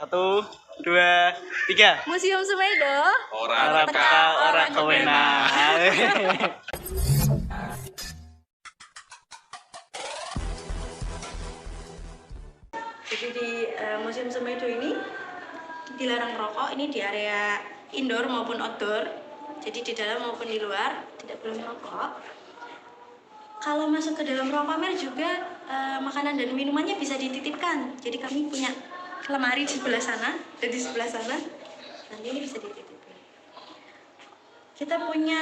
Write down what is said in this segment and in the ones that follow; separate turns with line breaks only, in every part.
Satu, dua, tiga.
Museum Semedo.
Ora teka, ora kewenang.
Jadi di Museum Semedo ini dilarang merokok. Ini di area indoor maupun outdoor. Jadi di dalam maupun di luar tidak boleh merokok. Kalau masuk ke dalam ruang pamer juga makanan dan minumannya bisa dititipkan. Jadi kami punya lemari di sebelah sana dan di sebelah sana. Nanti ini bisa dititipkan. Kita punya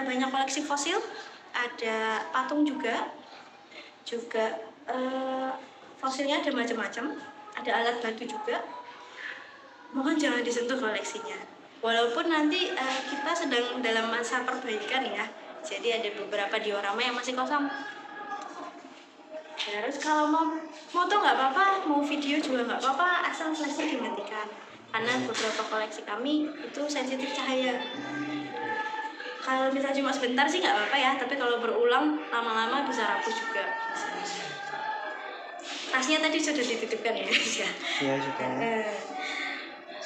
banyak koleksi fosil. Ada patung juga fosilnya ada macam-macam. Ada alat batu juga. Mohon jangan disentuh koleksinya. Walaupun nanti kita sedang dalam masa perbaikan ya. Jadi ada beberapa diorama yang masih kosong. Terus kalau mau foto nggak apa-apa, mau video juga nggak apa-apa, asal flashnya dimatikan. Karena beberapa koleksi kami itu sensitif cahaya. Kalau misalnya cuma sebentar sih nggak apa-apa ya, tapi kalau berulang lama-lama bisa rapuh juga. Tasnya tadi sudah dititipkan ya,
Iya sudah.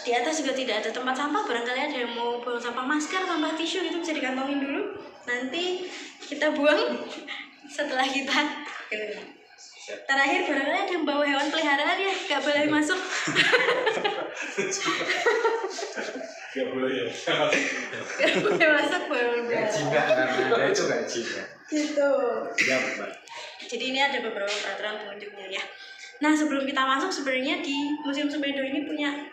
Di atas juga tidak ada tempat sampah, barangkali ada yang mau buang sampah masker, sampah tisu itu bisa dikantongin dulu. Nanti kita buang setelah kita terakhir barangkali ada yang bawa hewan peliharaan ya, nggak boleh masuk.
Nggak boleh ya.
Nggak boleh masuk hewan peliharaan.
Ada itu gaji ya.
Gitu.
Ya, Mbak.
Jadi ini ada beberapa peraturan pengunjungnya ya. Nah sebelum kita masuk sebenarnya di Museum Semedo ini punya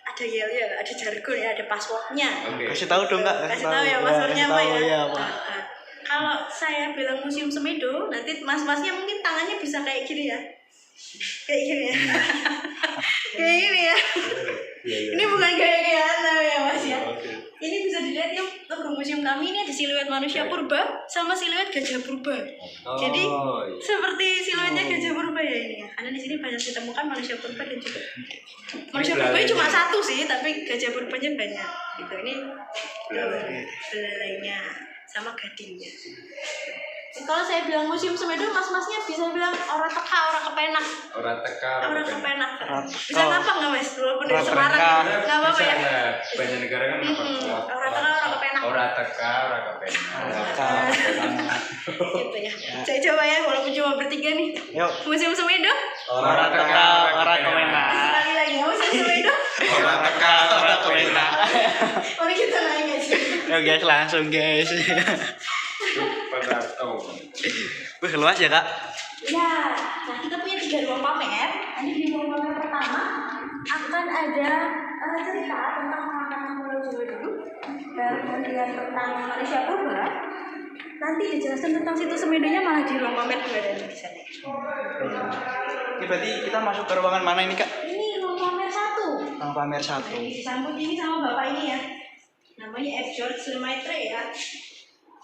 ada yel-yel, ada jargon ya, ada passwordnya.
Kasih tahu dong Kak.
Kasih tahu ya passwordnya apa ya.
Iya, Pak.
Nah, kalau saya bilang Museum Semedo, nanti mas-masnya mungkin tangannya bisa kayak gini ya. Kayak gini ya. Kayak gini ya. Ini bukan gaya-gayaan ya mas ya. Ini bisa dilihat ya, logo museum kami ini ada siluet manusia purba sama siluet gajah purba. Jadi seperti siluetnya gajah purba ya ini ya. Karena di sini banyak ditemukan manusia purba dan juga manusia purba cuma satu sih, tapi gajah purbanya banyak. Gitu ini belalainya sama gadingnya. Kalau saya bilang Museum Semedo, mas-masnya bisa bilang ora teka, ora kepenak.
Ora teka,
Ora kepenak. Bisa ngapa nggak mas? Walaupun dari Semarang, nggak apa-apa ya.
Banyak negara kan
Ora teka, ora kepenak.
ora teka, ora kepenak.
Gitu ya. Saya coba ya, walaupun cuma bertiga nih.
Yuk.
Museum Semedo.
Ora teka, ora kewenang.
Sekali lagi, Museum Semedo.
Ora teka, ora kewenang.
Mari kita naik aja.
Yuk guys, langsung guys.
Pada tahu.
Wih, luas ya Kak?
Ya, nah kita punya 3 ruang pamer. Nanti di ruang pamer pertama akan ada cerita tentang makanan Pulau Jawa dulu, kemudian tentang Malaysia purba. Nanti dijelaskan tentang situs Semedonya malah di ruang pamer juga ada di sana.
Ini berarti kita masuk ke ruangan mana ini Kak?
Ini ruang pamer 1.
Ruang pamer 1.
Ini disambut ini sama bapak ini ya. Namanya F. George Lemaitre ya.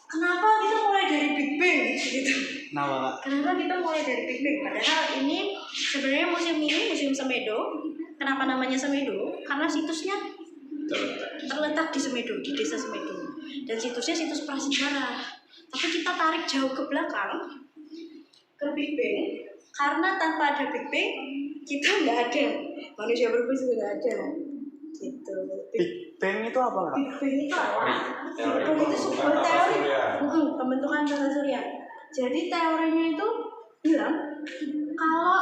Kenapa kita mulai dari Big Bang gitu?
Kenapa Kak?
Kenapa kita mulai dari Big Bang? Padahal ini sebenarnya museum ini Museum Semedo. Kenapa namanya Semedo? Karena situsnya terletak di Semedo, di desa Semedo. Dan situsnya situs prasejarah. Tapi kita tarik jauh ke belakang ke Big Bang, karena tanpa ada Big Bang kita nggak ada. Manusia purba juga nggak ada. Gitu.
Big Bang itu apa Kak?
Big Bang itu apa? Big Bang itu sebuah teori pembentukan tata surya. Jadi teorinya itu bilang kalau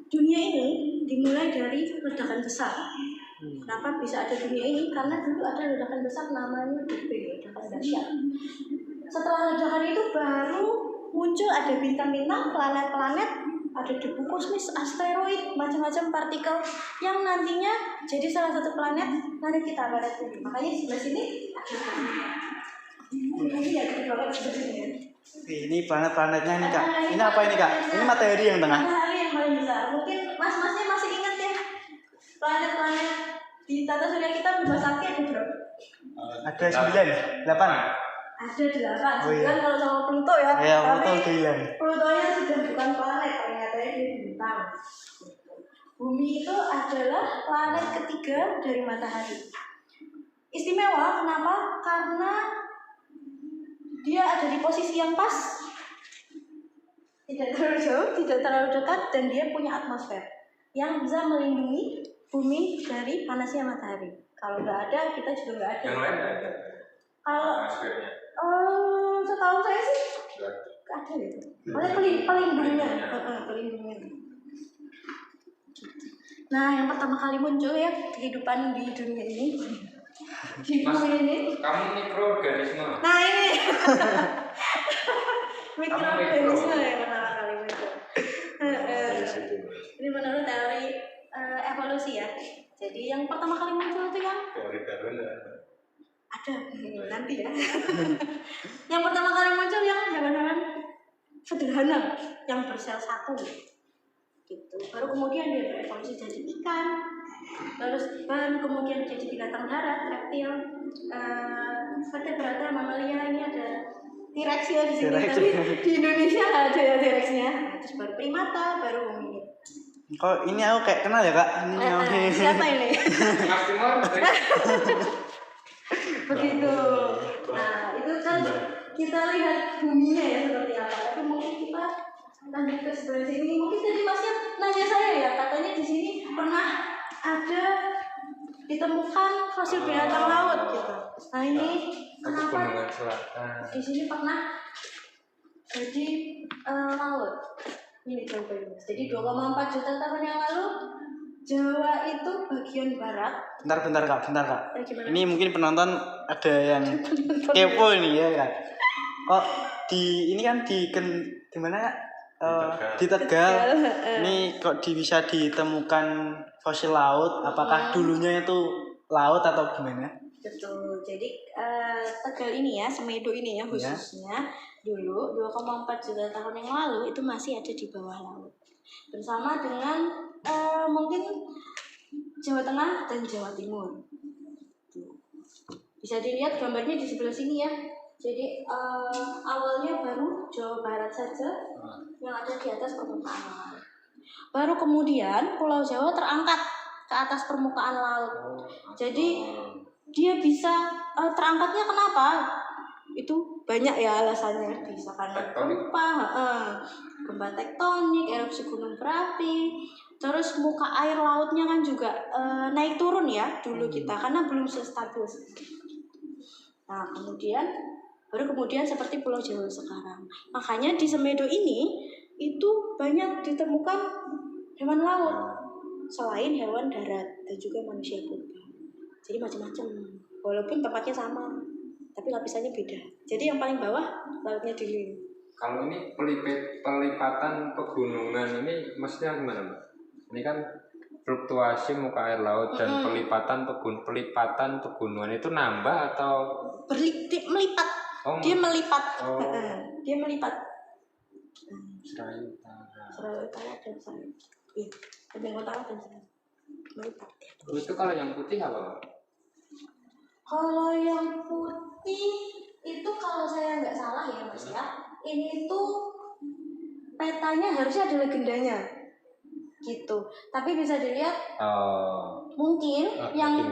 dunia ini dimulai dari ledakan besar. Kenapa bisa ada dunia ini? Karena dulu ada ledakan besar namanya Big Bang, ledakan dahsyat. Setelah ledakan itu baru muncul ada bintang-bintang, planet-planet, ada debu kosmis, asteroid, macam-macam partikel yang nantinya jadi salah satu planet kita, planet Bumi. Makanya di sebelah sini ada ini ya di bawah sebelah sini ya.
Ini planet-planetnya nih Kak. Ini apa ini Kak? Ini matahari yang tengah.
Matahari yang paling besar. Mungkin mas-masnya masih ingat ya planet-planet di tata surya kita Bima Sakti ada berapa?
Ada 9, 8.
Ada 8.
Oh, iya.
Kalau sama Pluto ya.
Iya,
Tapi
Pluto 9.
Plutonya sudah bukan planet, ternyata dia bintang. Bumi itu adalah planet ketiga dari matahari. Istimewa kenapa? Karena dia ada di posisi yang pas, tidak terlalu jauh, tidak terlalu dekat, dan dia punya atmosfer yang bisa melindungi bumi dari panasnya matahari. Kalau nggak ada, kita juga nggak ada.
Yang lain nggak ada.
Kalau
Atmosfernya.
setahu saya sih
Nggak ada.
nggak ada gitu. Paling pelindungnya, pelindungnya. Nah, yang pertama kali muncul ya kehidupan di dunia ini, di
Mas,
bumi ini.
kamu mikroorganisme.
Nah ini,
Kamu
mikroorganisme yang pertama kali muncul.
Dari situ.
Ini menurut teori evolusi ya. Jadi yang pertama kali muncul itu yang
Teori Darwin nggak ada.
ada nanti ya. Yang pertama kali muncul yang hewan-hewan sederhana yang bersel satu gitu. Baru kemudian dia berevolusi jadi ikan, baru kemudian jadi binatang darat, reptil, vertebrata, mamalia. Ini ada T-Rex ya di sini, tapi di Indonesia nggak ada ya T-Rexnya. Terus baru primata, baru hominid.
Kok ini aku kayak kenal ya kak? Ini
Siapa ini?
Mas Timur.
Begitu. Nah itu kan kita lihat buminya ya seperti apa. Tapi mungkin kita lanjut ke sebelah sini. Mungkin tadi masnya nanya saya ya, katanya di sini pernah ada ditemukan fosil binatang laut gitu. Nah ini kenapa
Pegunungan Selatan.
di sini pernah jadi laut? Ini jawabannya. Jadi 2,4 juta tahun yang lalu Jawa itu bagian barat.
bentar kak.
Gimana?
Ini mungkin penonton ada yang kepo ini ya kak. Kok di ini kan di mana kak? Di Tegal. Ini kok bisa ditemukan fosil laut? Apakah dulunya itu laut atau gimana?
Betul. Jadi Tegal ini ya, Semedo ini ya khususnya dulu 2,4 juta tahun yang lalu itu masih ada di bawah laut. Bersama dengan mungkin Jawa Tengah dan Jawa Timur. Bisa dilihat gambarnya di sebelah sini ya. Jadi awalnya baru Jawa Barat saja yang ada di atas permukaan laut. Baru kemudian Pulau Jawa terangkat ke atas permukaan laut. Jadi dia bisa terangkatnya kenapa? Itu banyak ya alasannya, bisa karena gempa tektonik, erupsi gunung berapi, terus muka air lautnya kan juga naik turun ya dulu kita karena belum stabil. Nah baru kemudian seperti Pulau Jawa sekarang. Makanya di Semedo ini itu banyak ditemukan hewan laut selain hewan darat dan juga manusia purba. Jadi macam-macam, walaupun tempatnya sama, tapi lapisannya beda. Jadi yang paling bawah lautnya dulu.
Kalau ini pelipatan pegunungan ini maksudnya gimana Mbak? Ini kan fluktuasi muka air laut dan pelipatan pegunungan itu nambah atau
melipat? Dia melipat. Dia melipat.
Serai Utara.
Serai Utara dan Serai. Iya, Tebing Utara dan Serai. Melipat.
Itu kalau yang putih apa?
Kalau yang putih itu kalau saya nggak salah ya Mas ya, ini tuh petanya harusnya ada legendanya gitu. Tapi bisa dilihat mungkin yang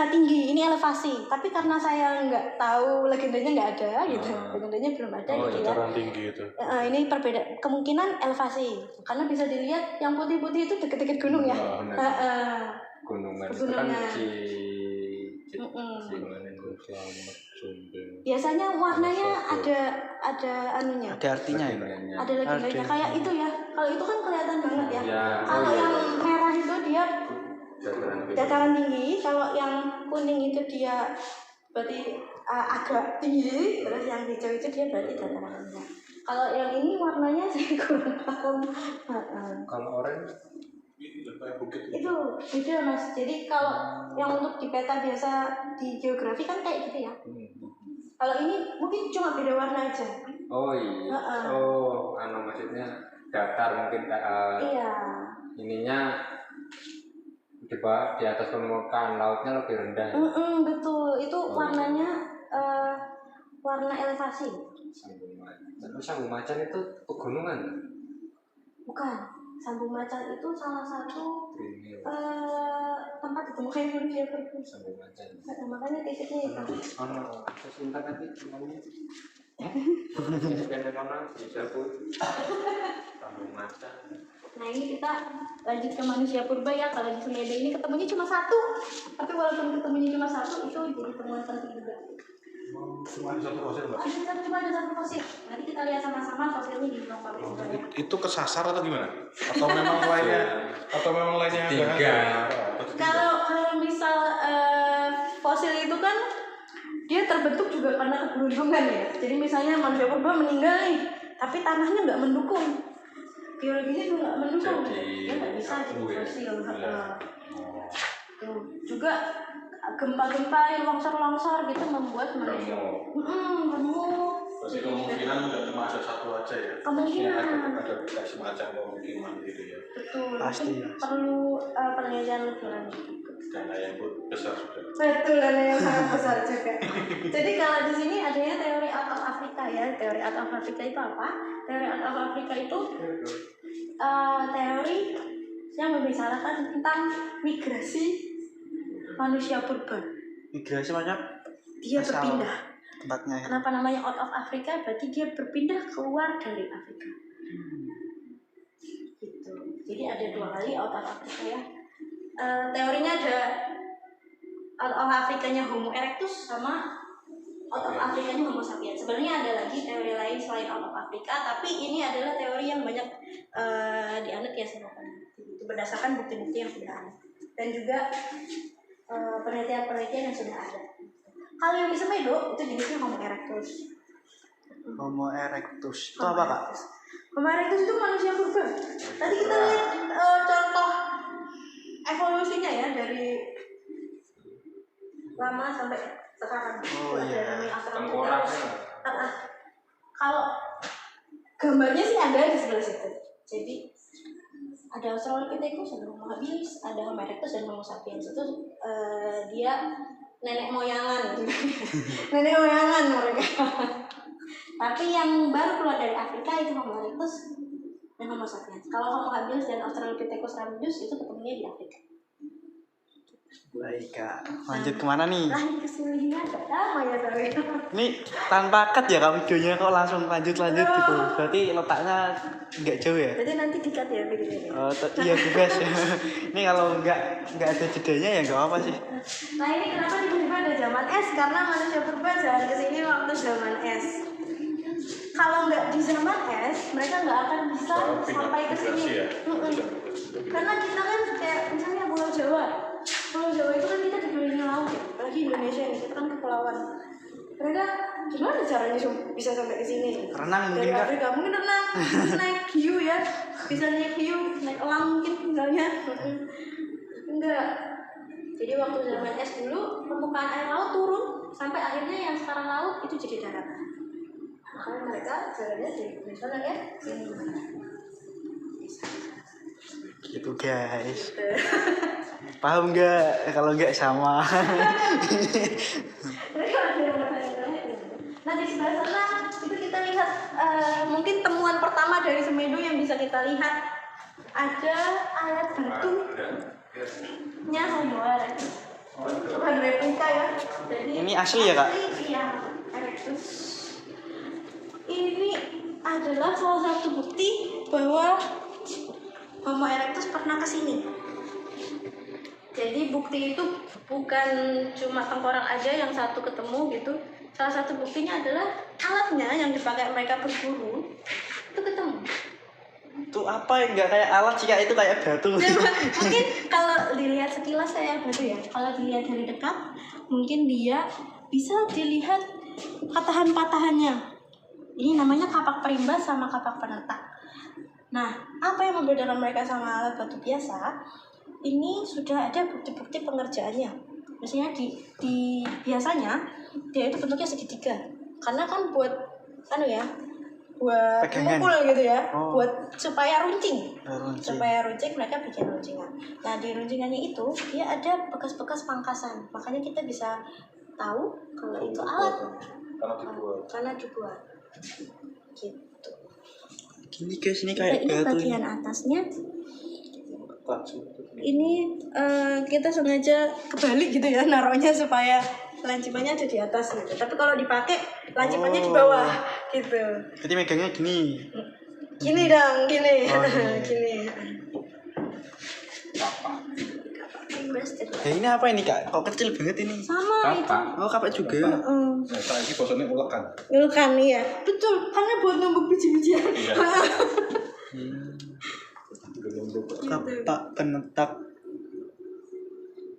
tinggi ini elevasi. Tapi karena saya nggak tahu legendanya nggak ada gitu, legendanya belum ada gitu ya.
Tinggi itu.
Ini perbedaan kemungkinan elevasi karena bisa dilihat yang putih-putih itu deket-deket gunung ya.
Gunungan itu kan
biasanya warnanya ada anunya.
Ada artinya ya?
Ada legendanya kayak itu ya. Kalau itu kan kelihatan banget ya. Kalau yang merah itu dia dataran tinggi. Kalau yang kuning itu dia berarti agak tinggi. Terus yang hijau itu dia berarti dataran rendah. Kalau yang ini warnanya saya kurang paham.
Kalau oranye
itu beda Mas. Jadi kalau yang untuk di peta biasa di geografi kan kayak gitu ya. Kalau ini mungkin cuma beda warna aja.
Oh iya. Maksudnya datar mungkin.
Iya.
Ininya di atas permukaan lautnya lebih rendah.
Betul. Itu warnanya warna elevasi.
Sambung Macan itu pegunungan?
Bukan. Sambung Macan itu salah satu tempat ditemukan manusia purba.
Sambung Macan.
Makanya titiknya itu.
Terus internet itu namanya. Bisa pun. Sambung Macan.
Nah ini kita lanjut ke manusia purba ya. Kalau di Semedo ini ketemunya cuma satu, tapi walaupun ketemunya cuma satu itu jadi temuan penting juga.
Cuma ada satu fosil, Mbak?
Cuma ada satu fosil. Nanti kita lihat sama-sama fosilnya di belakang purba ya.
Itu kesasar atau gimana? Atau memang lainnya
Tiga.
Kalau misal fosil itu kan dia terbentuk juga karena keberuntungan ya. Jadi misalnya manusia purba meninggal nih, tapi tanahnya nggak mendukung, biologinya juga nggak mendukung, dia nggak bisa jadi fosil. Tuh juga gempa-gempa, longsor-longsor gitu membuat mereka remuk.
Berarti kemungkinan nggak cuma ada satu aja ya?
Kemungkinan.
Ada semacam kemungkinan gitu ya?
Betul.
Pasti.
Perlu penelitian lebih lanjut.
Dana yang besar sudah.
Betul, dana yang sangat besar juga. Jadi kalau di sini adanya teori out of Africa ya. Teori out of Africa itu apa? Teori out of Africa itu teori yang membicarakan tentang migrasi manusia purba.
Migrasi macam
Dia
asal
berpindah.
tempatnya.
Kenapa namanya out of Africa? Berarti dia berpindah keluar dari Afrika. Gitu. Jadi ada dua kali out of Africa ya. Teorinya ada out of Afrikanya Homo erectus sama out of Afrikanya Homo sapiens. Sebenarnya ada lagi teori lain selain out of Africa, tapi ini adalah teori yang banyak dianut ya sama peneliti. Itu berdasarkan bukti-bukti yang sudah ada dan juga penelitian-penelitian yang sudah ada. Kalau yang di Semedo itu jenisnya Homo erectus.
Homo erectus. Itu apa, Kak?
Homo erectus itu manusia purba. Tadi kita lihat contoh evolusinya ya dari lama sampai sekarang.
Oh iya.
Tengkoraknya.
Kalau gambarnya sih ada di sebelah situ. Jadi ada Australopithecus, ada Homo habilis, ada Homo erectus dan Homo sapiens. Itu dia nenek moyangan, nenek moyangan mereka. Tapi yang baru keluar dari Afrika itu Homo erectus dan Homo sapiens. Kalau Homo habilis dan Australopithecus ramidus itu ketemunya di Afrika.
Baik, Kak. Lanjut kemana nih?
Lanjut ke Suria, lama ya tapi.
Ini tanpa cut ya Kak videonya, kok langsung lanjut gitu. Berarti letaknya nggak jauh ya?
Berarti nanti dikat ya begini.
Iya bebas ya. Ini kalau nggak ada jedanya ya nggak apa sih.
Nah ini kenapa tiba-tiba ada zaman es? Karena manusia purba jalan ke sini waktu zaman es. Kalau nggak di zaman es, mereka nggak akan bisa sampai ke sini. Karena kita kan kayak misalnya Pulau Jawa. Pulau Jawa itu kan kita dikelilingi laut ya. Apalagi Indonesia ini kita kan kepulauan. Mereka gimana caranya bisa sampai ke sini?
Renang mungkin,
dari
Kak?
Afrika mungkin renang, naik hiu ya, bisa naik hiu, naik elang mungkin misalnya. Enggak. Jadi waktu zaman es dulu permukaan air laut turun sampai akhirnya yang sekarang laut itu jadi daratan. Makanya mereka jalannya di sana ya.
Gitu guys. Paham nggak? Kalau nggak sama.
Nah di sebelah sana itu kita lihat mungkin temuan pertama dari Semedo yang bisa kita lihat ada alat batunya Homo erectus. Bukan replika ya. Jadi
Ini asli ya, Kak?
Iya, erectus. Ini adalah salah satu bukti bahwa Homo erectus pernah ke sini. Jadi bukti itu bukan cuma tengkorak aja yang satu ketemu gitu. Salah satu buktinya adalah alatnya yang dipakai mereka berburu itu ketemu.
Itu apa ya? Nggak kayak alat sih, Kak. Itu kayak batu.
Mungkin kalau dilihat sekilas kayak batu ya. Kalau dilihat dari dekat, mungkin dia bisa dilihat patahan-patahannya. Ini namanya kapak perimba sama kapak penetak. Nah, apa yang membedakan mereka sama alat batu biasa? Ini sudah ada bukti-bukti pengerjaannya. Misalnya di biasanya dia itu bentuknya segitiga. Karena kan buat buat
pegangan
mukul gitu ya,
Oh.
buat supaya runcing.
Runcing.
Supaya runcing mereka bikin runcingan. Nah, di runcingannya itu dia ada bekas-bekas pangkasan. Makanya kita bisa tahu kalau itu alat karena dibuat. Gitu.
Gini guys, ini
Nah,
kayak
ini
batu.
bagian atasnya. Ini kita sengaja kebalik gitu ya naruhnya supaya lancipannya ada di atas gitu. Tapi kalau dipakai lancipannya di bawah gitu.
Jadi megangnya gini.
Gini dong, gini.
Oh, gini.
Gini.
Kapak.
Ya ini apa ini kak? Kok kecil banget ini?
Sama itu.
Kapak.
Oh kapak juga.
Saya ini bosone ulekan.
Kan ya. Betul, karena buat numbuk biji-bijian.
Kapak penetak.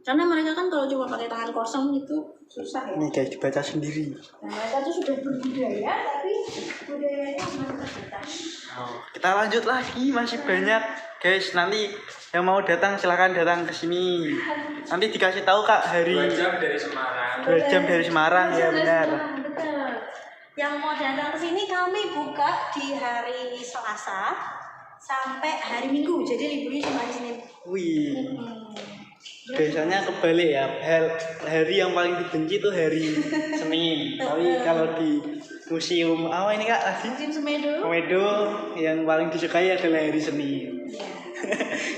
Karena mereka kan kalau cuma pakai tangan kosong itu susah ya.
Ini guys dibaca sendiri.
Nah, mereka tuh sudah berbudaya, tapi budayanya masih terbatas.
Kita lanjut lagi, masih banyak guys. Nanti yang mau datang silahkan datang ke sini. Nanti dikasih tahu kak
2
hari
jam dari Semarang.
2 jam dari Semarang ya benar.
Betul. Yang mau datang ke sini kami buka di hari Selasa sampai hari Minggu. Jadi liburnya cuma hari Senin.
Wih. Biasanya kebalik ya, hari yang paling dibenci itu hari Senin. Tapi kalau di museum apa ini kak tadi?
Musim Semedo.
Komedo yang paling disukai adalah hari Senin.
Ya.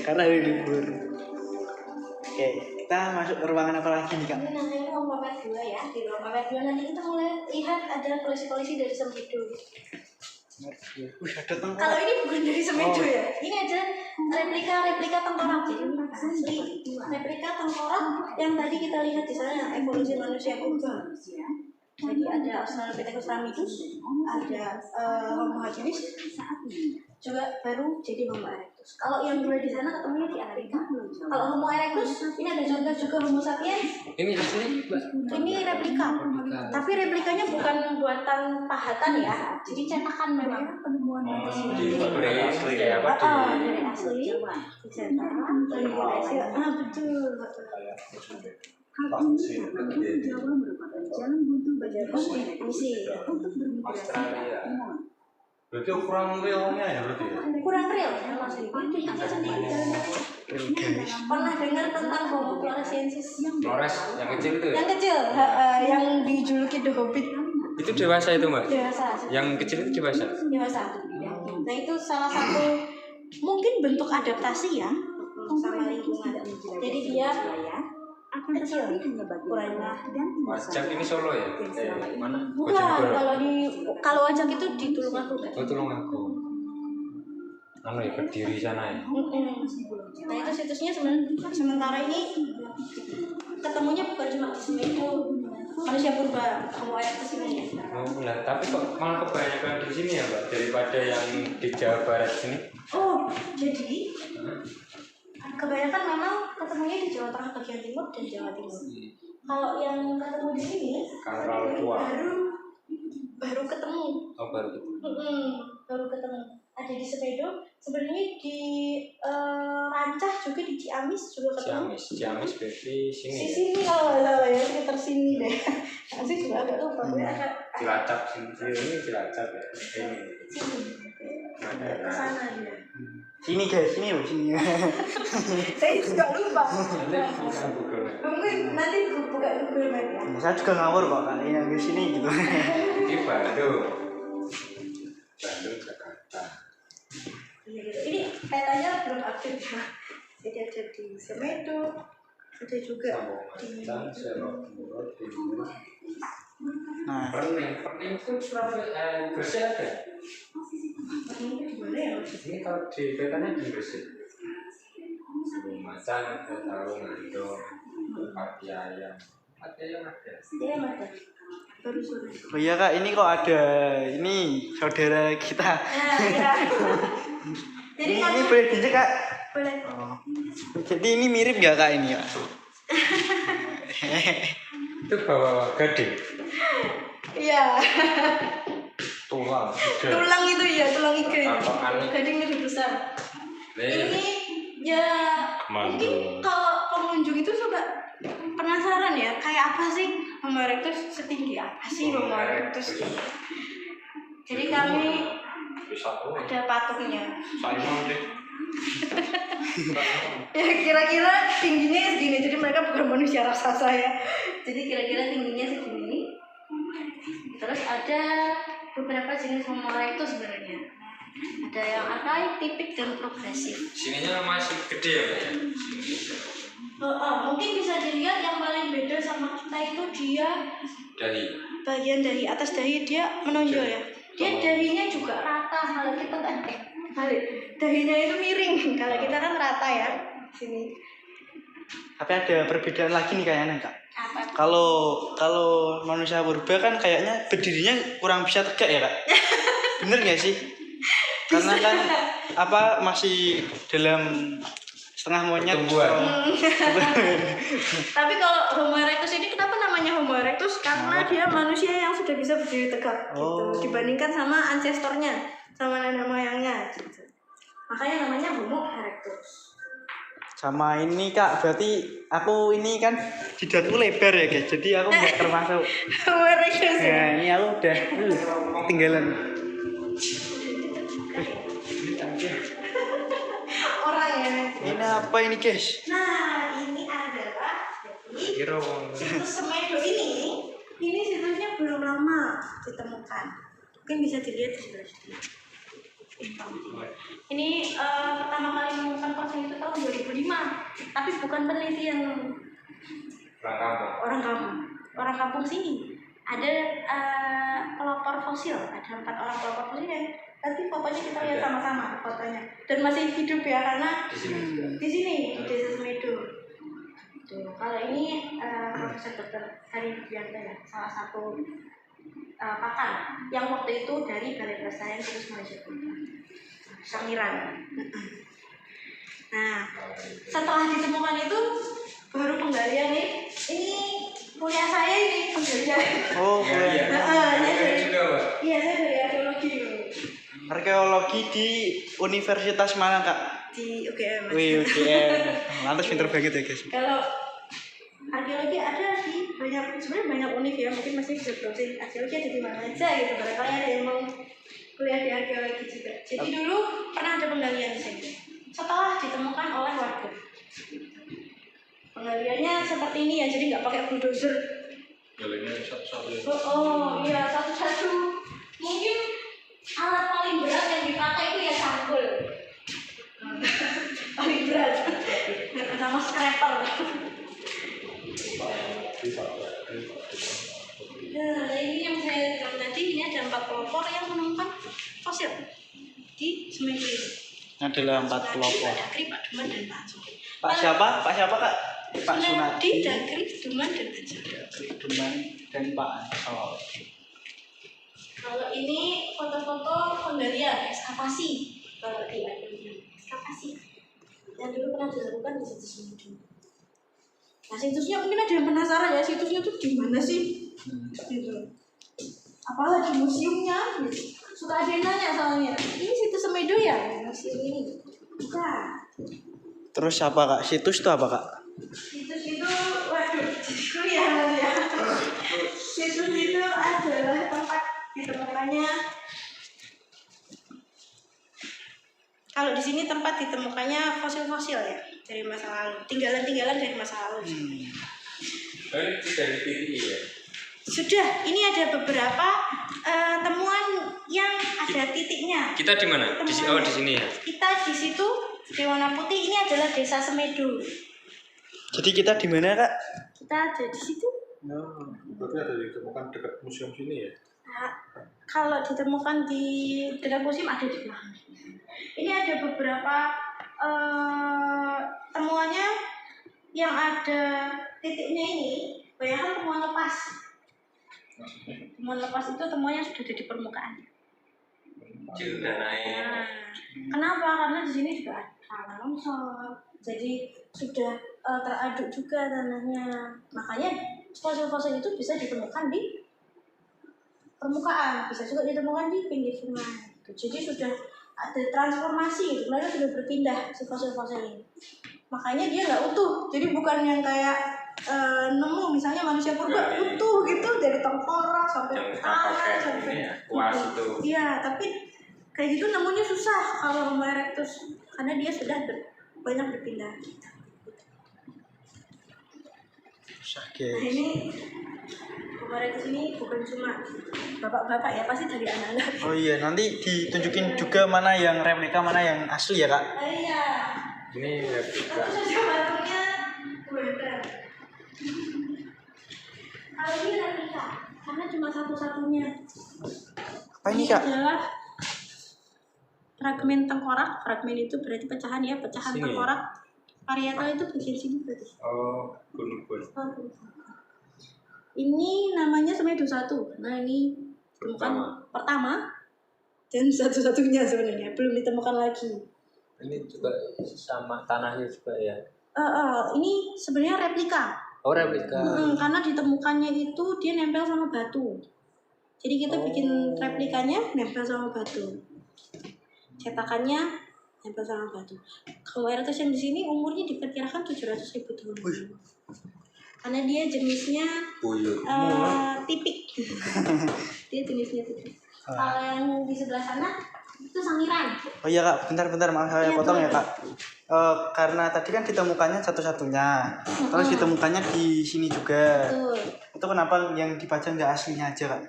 Karena hari libur. Oke, kita masuk ke ruangan apa lagi nih kak?
Ini namanya ruang pamer 2 ya. Di ruang pamer 2 nanti kita mulai lihat ada koleksi-koleksi dari Semedo.
Wih ada tengkorak.
Kalau ini bukan dari Semedo ya. Ini ada replika tengkorak. Jadi ini asli replika tengkorak yang tadi kita lihat di sana evolusi manusia purba. Jadi ada Australopithecus ramidus, ada Homo habilis, juga baru jadi Homo erectus. Kalau yang dua di sana ketemunya di Amerika. Kalau Homo erectus, ini ada contoh juga Homo sapiens.
Ini asli, Mbak.
Ini replika, tapi replikanya bukan buatan pahatan ya, jadi cetakan memang.
Di asli ya, apa
Dari asli, dicetak, dari asli. Betul. Misi.
Australia.
Berarti ukuran realnya ya berarti ya?
Kurang real ya Mas. Pernah dengar tentang Homo floresiensis?
Flores yang kecil itu ya?
Yang kecil, yang dijuluki The Hobbit.
Itu dewasa itu, Mbak?
Dewasa.
Yang kecil itu dewasa?
Dewasa. Nah itu salah satu mungkin bentuk adaptasi ya sama lingkungan. Jadi dia kecil, ukurannya.
Wajak ini Solo ya? Mana?
Bukan, kalau wajak itu di Tulungagung kan?
Oh, tolong aku. Anu ya, berdiri sana ya?
Nah itu situsnya sementara ini ketemunya bukan cuma di Semedo, manusia purba, Homo erectus ini.
Oh, lah, tapi kok malah kebanyakan di sini ya, Mbak? Daripada yang di Jawa Barat sini?
Oh, jadi kebanyakan memang ketemunya di Jawa Tengah bagian timur dan Jawa Timur. Kalau yang ketemu di sini,
Kalau tua.
baru ketemu.
Oh, baru itu.
Baru ketemu. Ada di Semedo, sebenarnya di Rancah juga di Ciamis juga ketemu.
Ciamis berarti sini
Di
ya?
sini kalau nggak salah ya, sekitar sini deh. Nanti juga agak lupa. Agak
Cilacap sini. Ini Cilacap ya? Ini.
ke sana dia.
Sini guys, sini loh sini.
Saya juga lupa.
Nanti buka Google.
Mungkin nanti buka Google Map ya.
Saya juga ngawur kok kali yang di sini gitu.
Ini Bandung. Bandung, Jakarta.
Iya gitu. Ini petanya belum aktif ya. Jadi ada di Semedo, ada juga di
Nah,
Perning itu Surabaya, Gresik ada?
boleh ya.
Ini kalau di petanya di Gresik. Macan, tahu ngandung, pati ayam ada.
Iya ada. Baru sore.
oh iya kak, ini kok ada ini saudara kita.
Iya. Jadi
Ini boleh dicek kak.
boleh.
Oh. Jadi ini mirip nggak kak ini ya?
Itu bawa gading.
Iya.
Tulang.
Tulang itu ya, tulang iga itu.
Patokan.
Gading lebih besar.
Nih.
Ini ya mungkin kalau pengunjung itu suka penasaran ya, kayak apa sih Homo erectus, setinggi apa sih Homo erectus? Jadi kami ada patungnya. Ya kira-kira tingginya segini, jadi mereka bukan manusia raksasa ya. Jadi kira-kira tingginya segini. Terus ada beberapa jenis Homo erectus sebenarnya. Ada yang arkaik, tipik, dan progresif.
Sininya masih gede ya, Mbak ya?
Mungkin bisa dilihat yang paling beda sama kita itu dia
Dari
bagian dari atas dahi dia menonjol ya. Dia dahinya juga rata, kalau kita kan balik. Dahinya itu miring. Kalau kita kan rata ya. Sini.
Tapi ada perbedaan lagi nih kayaknya Kak.
Apa?
Kalau manusia purba kan kayaknya berdirinya kurang bisa tegak ya Kak. Bener nggak sih? Karena kan apa masih dalam setengah monyet.
Tapi kalau Homo erectus ini kenapa namanya Homo erectus? Karena dia manusia yang sudah bisa berdiri tegak gitu. Dibandingkan sama ancestornya, sama nenek moyangnya gitu. Makanya namanya Homo erectus.
Sama ini Kak, berarti aku ini kan jidatku lebar ya guys, jadi aku nggak termasuk.
Homo erectus.
Nah ini aku udah tinggalan.
Orang ya.
Ini apa ini guys?
Nah, ini adalah
Kira
situs Semedo ini situsnya belum lama ditemukan. Mungkin bisa dilihat di sebelah sini. Ini pertama kali menemukan fosil itu tahun 2005, tapi bukan penelitian orang kampung sini. Ada pelopor fosil, ada 4 orang pelopor fosil yang nanti fotonya kita lihat sama-sama fotonya, dan masih hidup ya karena di sini di Desa Semedo. Tuh, kalau ini Profesor Dr. Hari Widianto ya, salah satu pakar yang waktu itu dari Balai Pelestarian Situs Malaysia Sangiran. Nah, setelah ditemukan itu baru penggalian nih. Ini punya saya ini penggalian.
Oh,
iya.
Iya, saya dari arkeologi.
Arkeologi di universitas mana Kak?
Di UGM.
Wih, UGM. Lantas pinter banget ya guys.
Kalau arkeologi ada di sebenarnya banyak univ ya, mungkin masih bisa browsing arkeologi ada di mana aja gitu. Barangkali ada yang mau kuliah di arkeologi juga. Jadi dulu pernah ada penggalian di sini. Setelah ditemukan oleh warga. Penggaliannya seperti ini ya, jadi nggak pakai bulldozer.
Galinya satu-satu ya.
Oh iya, satu-satu. Mungkin alat paling berat yang dipakai itu ya cangkul. Paling berat. Sama scraper. Nah, ini yang saya bilang tadi, ini ada 4 pelopor yang menemukan fosil di Semedo ini.
Adalah 4 pelopor.
Pak Dakri, Pak Duman, dan Pak Ansori.
Pak siapa? Pak siapa Kak? Pak Sunadi.
Dakri, Duman, dan Ansori.
Duman dan Pak Ansori.
Kalau ini foto-foto penggalian ekskavasi, kalau di arkeologi ekskavasi yang dulu pernah dilakukan di situs Semedo. Nah, situsnya mungkin ada yang penasaran ya, situsnya tuh di mana sih? Gitu. Apalagi museumnya, gitu. Suka ada yang nanya soalnya, ini situs Semedo ya, museum ini? Bukan.
Terus apa Kak? Situs itu apa Kak?
Situs itu, waduh, kuliah ya. Situs itu adalah tempat ditemukannya. Kalau di sini tempat ditemukannya fosil-fosil ya dari masa lalu, tinggalan-tinggalan dari masa lalu.
Ini sudah dipilih ya.
Sudah, ini ada beberapa temuan yang ada titiknya.
Kita di mana? Di sini ya.
Kita di situ di warna putih, ini adalah Desa Semedo.
Jadi kita di mana Kak?
Kita ada di situ.
Nah, berarti ada ditemukan dekat museum sini ya?
Nah, kalau ditemukan di dekat museum ada di belakang. Ini ada beberapa temuannya yang ada titiknya ini. Bayangkan temuan lepas. Temuan lepas itu temuannya sudah ada di permukaan.
Sudah naik.
Nah, kenapa? Karena di sini juga ada tanah longsor. Jadi sudah teraduk juga tanahnya. Makanya fosil-fosil itu bisa ditemukan di permukaan, bisa juga ditemukan di pinggir sungai. Jadi sudah ada transformasi, mereka sudah berpindah si fosil-fosil ini. Makanya dia nggak utuh, jadi bukan yang kayak nemu misalnya manusia purba utuh gitu dari tengkorak sampai tangan sampai
kuas itu.
Iya, tapi kayak gitu nemunya susah kalau Homo erectus karena dia sudah banyak berpindah.
Susah
Nah,
guys.
ini Homo erectus ini bukan cuma bapak-bapak ya, pasti dari anak-anak.
Oh iya, nanti ditunjukin juga mana yang replika, mana yang asli ya Kak?
Iya.
Ini replika.
Tentu saja batunya berbeda. Kalau ini replika, karena cuma satu-satunya.
Apa ini Kak?
Adalah fragmen tengkorak. Fragmen itu berarti pecahan ya, pecahan
Sini.
tengkorak. Parietal itu bagian sini berarti.
Oh, gun-gun.
Ini namanya sebenarnya 21. Nah ini ditemukan pertama dan satu-satunya sebenarnya, belum ditemukan lagi.
Ini juga sama tanahnya juga ya.
Ini sebenarnya replika.
Oh, replika.
Karena ditemukannya itu dia nempel sama batu. Jadi kita bikin replikanya nempel sama batu. Cetakannya nempel sama batu. Kalau Eratosthenes yang di sini umurnya diperkirakan 700.000 tahun. Karena dia jenisnya
Buyut.
tipik. Dia jenisnya tipik. Kalau yang di sebelah sana itu sangiran.
Oh iya Kak, bentar maaf saya
Iya,
potong ya
boleh.
Kak. Karena tadi kan ditemukannya satu-satunya, terus ditemukannya di sini juga.
Betul.
Itu kenapa yang dipajang nggak aslinya aja Kak?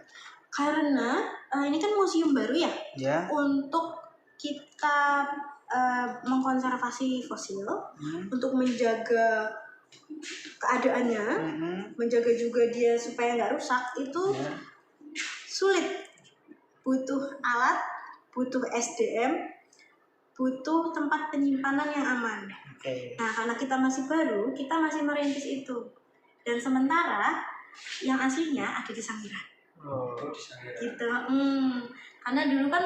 Karena ini kan museum baru ya.
Ya.
Untuk kita mengkonservasi fosil, untuk menjaga keadaannya, menjaga juga dia supaya nggak rusak itu sulit. Butuh alat, butuh SDM, butuh tempat penyimpanan yang aman. Nah, karena kita masih baru, kita masih merintis itu. Dan sementara yang aslinya ada di Sangiran. Gitu. Karena dulu kan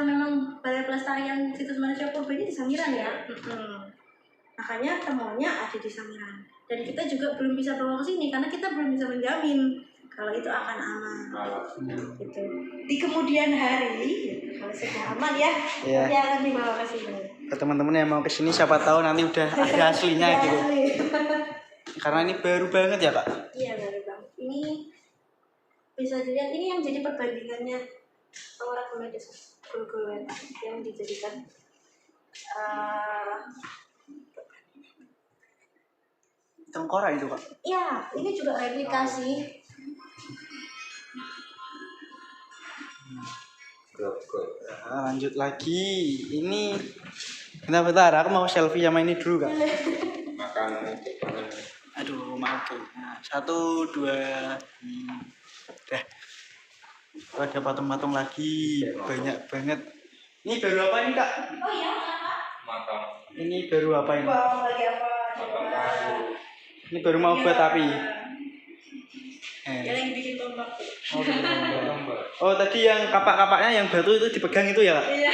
memang Balai Pelestarian Situs Manusia Purba ini di Sangiran ya. Makanya temuannya ada di Sangiran. Dan kita juga belum bisa bawa ke sini karena kita belum bisa menjamin kalau itu akan aman. Gitu. Di kemudian hari, kalau sudah aman ya, nanti akan dibawa ke sini.
Ke teman-teman yang mau ke sini siapa tahu nanti udah ada aslinya gitu. Karena ini baru banget ya Kak.
Iya baru bang. Ini bisa dilihat, ini yang jadi perbandingannya orang Medes Gul-Gul yang dijadikan
Tengkorak itu Kak.
ya, ini juga replikasi.
Lanjut lagi. Ini bentar, aku mau selfie sama ini dulu Kak.
Makan.
Aduh, maaf tuh. Nah, 1, 2, udah. Ada patung-patung lagi, banyak banget. Ini baru apa ini Kak?
Oh iya, kenapa?
Matang.
Ini baru apa ini?
Bang, lagi apa?
Ini baru mau buat api.
Dia lagi bikin tombak.
Oh tadi yang kapak-kapaknya yang batu itu dipegang itu ya Kak?
Iya.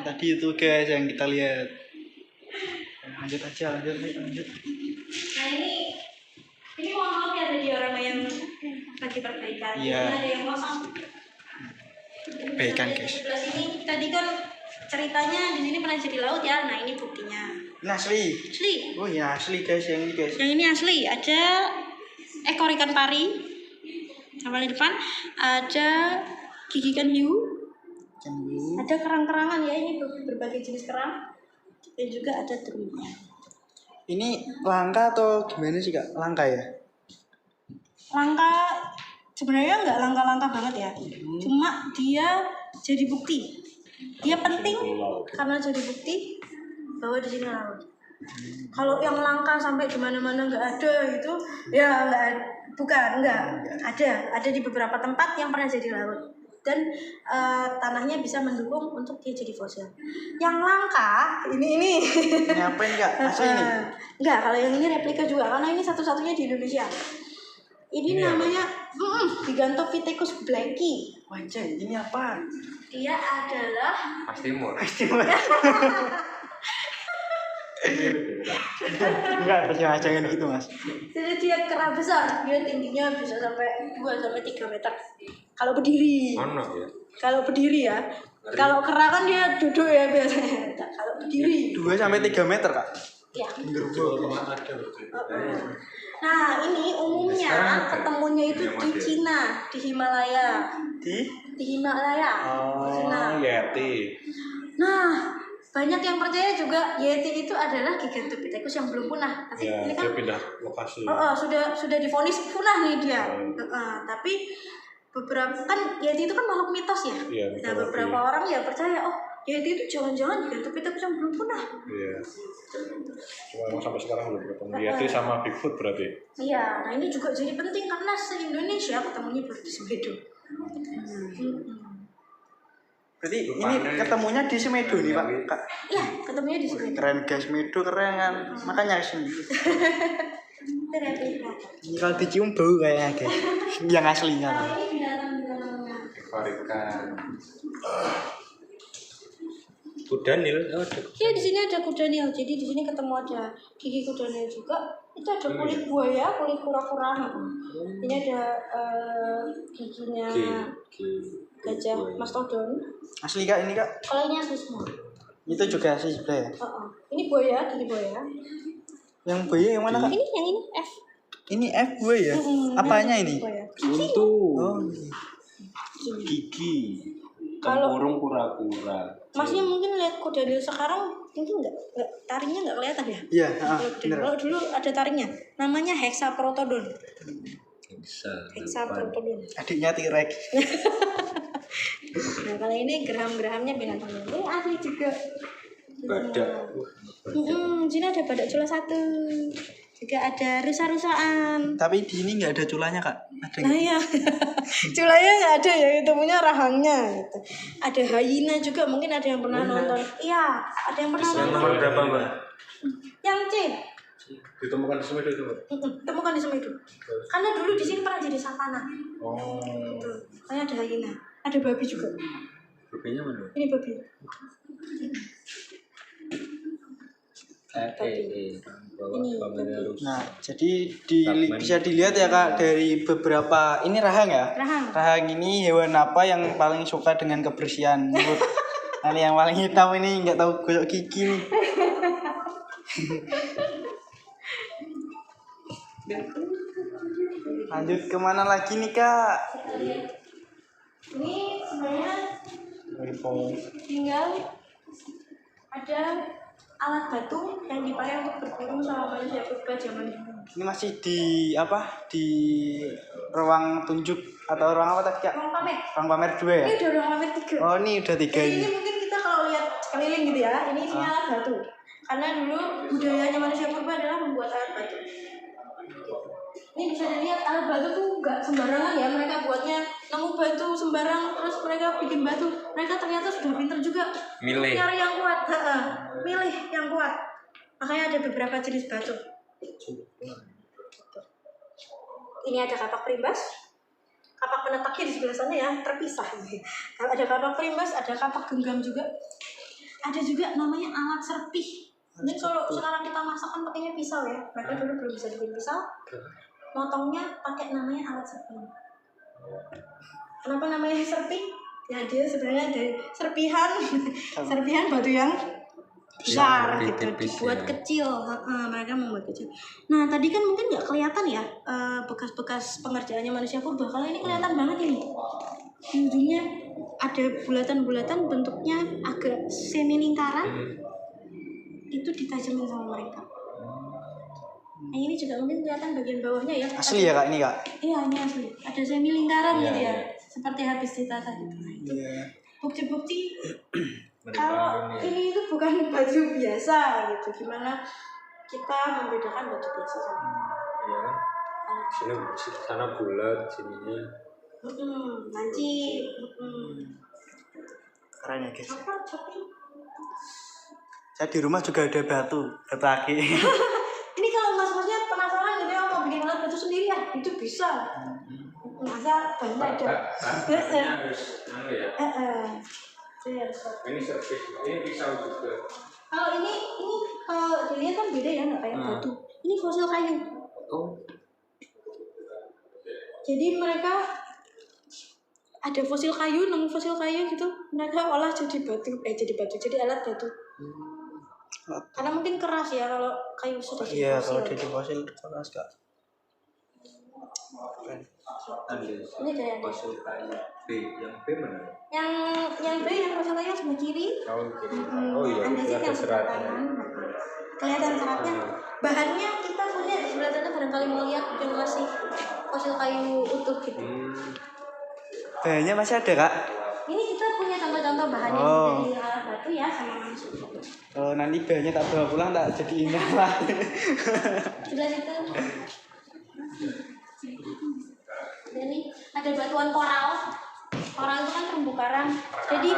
Tadi itu guys yang kita lihat. Lanjut aja.
Nah ini mohon maaf ya tadi orang yang lagi perbaikan.
Iya.
Ini ada yang kosong.
Perbaikan guys.
Di sebelah sini tadi kan ceritanya di sini pernah jadi laut ya. Nah ini buktinya.
Ini asli.
Asli.
Oh ya asli guys yang ini guys.
Yang ini asli. Ada ekor ikan pari. Sampai di depan ada gigi ikan hiu. Ada kerang-kerangan ya, ini berbagai jenis kerang. Dan juga ada terumnya.
Ini langka atau gimana sih Kak? Langka ya?
Langka sebenarnya nggak langka-langka banget ya. Cuma dia jadi bukti. Dia penting karena jadi bukti bahwa di sini laut. Kalau yang langka sampai di mana-mana nggak ada itu ya nggak ada di beberapa tempat yang pernah jadi laut dan tanahnya bisa mendukung untuk dia jadi fosil. Yang langka ini
Ngapain Kak? Asli ini?
Enggak, kalau yang ini replika juga karena ini satu-satunya di Indonesia. Ini namanya Gigantopithecus blacki.
Wajah, ini apa?
Dia adalah
Mas Timur.
Enggak, jangan gitu Mas.
jadi dia kera besar. Dia tingginya bisa sampai 2-3 meter. Kalau berdiri.
Ono ya.
Kalau berdiri ya. Kalau kera kan dia duduk ya biasanya. Kalau berdiri.
2-3 meter Kak.
Ya.
Ada.
Nah, ini umumnya
Sekarang ada.
ketemunya itu
Yang
di
ada.
Cina, di Himalaya.
Di?
Di Himalaya. Di Cina.
Yeti.
Nah, banyak yang percaya juga Yeti itu adalah Gigantopithecus yang belum punah. Tapi
Ya,
ini
dia
kan
pindah lokasi.
sudah divonis punah nih dia. Tapi beberapa kan Yeti itu kan makhluk mitos ya.
Iya,
Nah,
mitologi.
beberapa orang ya percaya Yeti itu jangan-jangan Gigantopithecus yang belum punah.
Iya. Cuma emang sampai sekarang belum ketemu. Yeti sama Bigfoot berarti.
Iya, nah ini juga jadi penting karena se-Indonesia ketemunya baru di Semedo.
Berarti ini ketemunya di Semedo nih Pak. Kak.
Iya, ketemunya di sini.
Keren guys, Semedo keren kan. Makanya kesini. Ini kalau dicium bau kayaknya guys. Yang aslinya.
Kalau ini binatang-binatangnya.
Ekor ikan. Kuda nil.
Iya, di sini ada kuda nil. Jadi di sini ketemu ada gigi kuda nil juga. Itu ada kulit buaya, kulit kura-kura. Ini ada giginya gajah mastodon.
Asli Kak ini Kak.
Kalau ini asli semua.
Itu juga asli sebelah ya.
Ini buaya, gigi buaya.
Yang buaya yang mana Kak?
Ini yang ini F.
Ini F buaya. Apanya ini?
Buaya.
Untuk
Oh.
gigi.
Kalau-
Tempurung kura-kura.
Masnya mungkin lihat kuda nil sekarang mungkin nggak taringnya nggak kelihatan ya?
Iya, bener.
Kalau dulu ada taringnya, namanya hexaprotodon. Hexaprotodon.
Adiknya T-Rex.
Nah kalau ini geraham-gerahamnya binatang ini asli juga.
Badak.
Sini ada badak cula 1. Juga ada rusa-rusaan.
Tapi di ini nggak ada culanya Kak. Ada
Nah iya, culanya nggak ada ya, itu punya rahangnya gitu. Ada hyena juga, mungkin ada yang pernah nonton. Iya, ada yang pernah
Yang
nonton.
nomor berapa Mbak?
Yang C.
Ditemukan di Semedo itu, Mbak?
Temukan di Semedo. Karena dulu di sini pernah jadi savana.
Oh.
Gitu. Makanya ada hyena, ada babi juga.
Babinya mana?
Ini babi.
Nah, jadi bisa dilihat ya Kak dari beberapa ini rahang ya.
Rahang.
Rahang ini hewan apa yang paling suka dengan kebersihan? Menurut Nah, yang paling hitam ini nggak tahu gosok gigi nih. Lanjut kemana lagi nih Kak?
Ini sebenarnya tinggal ada alat batu yang dipakai untuk berburu sama manusia purba zaman dulu.
Ini masih di apa? Di ruang tunjuk atau ruang apa tadi Kak?
Ruang pamer.
Ruang pamer 2 ya?
Ini udah ruang pamer 3.
Oh ini udah 3
Jadi
ini.
ini mungkin kita kalau lihat sekeliling gitu ya, ini isinya alat batu. Karena dulu budayanya manusia purba adalah membuat alat batu. Ini bisa dilihat alat batu tuh nggak sembarangan ya, mereka buatnya nemu batu sembarang terus mereka bikin batu. Mereka ternyata sudah pintar juga
Milih.
nyari yang kuat, milih yang kuat. Makanya ada beberapa jenis batu. Ini ada kapak primbas, kapak penetaknya di sebelah sana ya, terpisah. Ada kapak primbas, ada kapak genggam juga. Ada juga namanya alat serpih. Ini kalau sekarang kita masak kan pakainya pisau ya. Mereka dulu belum bisa bikin pisau. Motongnya pakai namanya alat serpih. Kenapa namanya serpih? Ya dia sebenarnya dari serpihan, serpihan batu yang besar gitu, dibuat kecil. Mereka membuat kecil. Nah tadi kan mungkin nggak kelihatan ya bekas-bekas pengerjaannya manusia purba. Kalau ini kelihatan banget ini. Di ujungnya ada bulatan-bulatan bentuknya agak semi lingkaran. Itu ditajamin sama mereka. Nah ini juga mungkin kelihatan bagian bawahnya ya.
Asli ya Kak ini Kak?
Iya ini asli. Ada semi lingkaran gitu ya, seperti habis ditata gitu. Nah, itu bukti-bukti kalau ini itu bukan batu biasa gitu. Gimana kita membedakan batu biasa sama
Iya kan? Sana bulat, sininya.
nanti
Keren ya guys.
apa tapi
Saya di rumah juga ada batu aki.
ini kalau mas-masnya penasaran gitu ya mau bikin alat batu sendiri ya itu bisa. Masa banyak ada.
Harus ya. Ini servis, ini pisau juga.
Kalau ini kalau dilihat kan beda ya, nggak kayak batu. Ini fosil kayu.
Oh,
Jadi mereka ada fosil kayu, nemu fosil kayu gitu, mereka olah jadi alat batu. Karena mungkin keras ya kalau kayu sudah jadi
Iya
fosil.
kalau jadi fosil keras Kak. Keren.
Ini ada yang
fosil kayu. B, yang B mana?
yang B yang fosil kayu sebelah kiri.
Oh, kiri. Oh iya, itu
Andesit
ada
yang sebelah
seratnya.
kanan. Kelihatan seratnya. Bahannya kita punya di sebelah sana barangkali mau lihat yang masih fosil kayu utuh gitu.
Bahannya masih ada Kak?
Ini kita punya contoh-contoh bahannya dari alat batu ya sama manusia.
Kalau nanti bahannya tak bawa pulang tak jadi indah lah.
Sebelah situ. Ini ada batuan koral. Koral itu kan terumbu karang. Jadi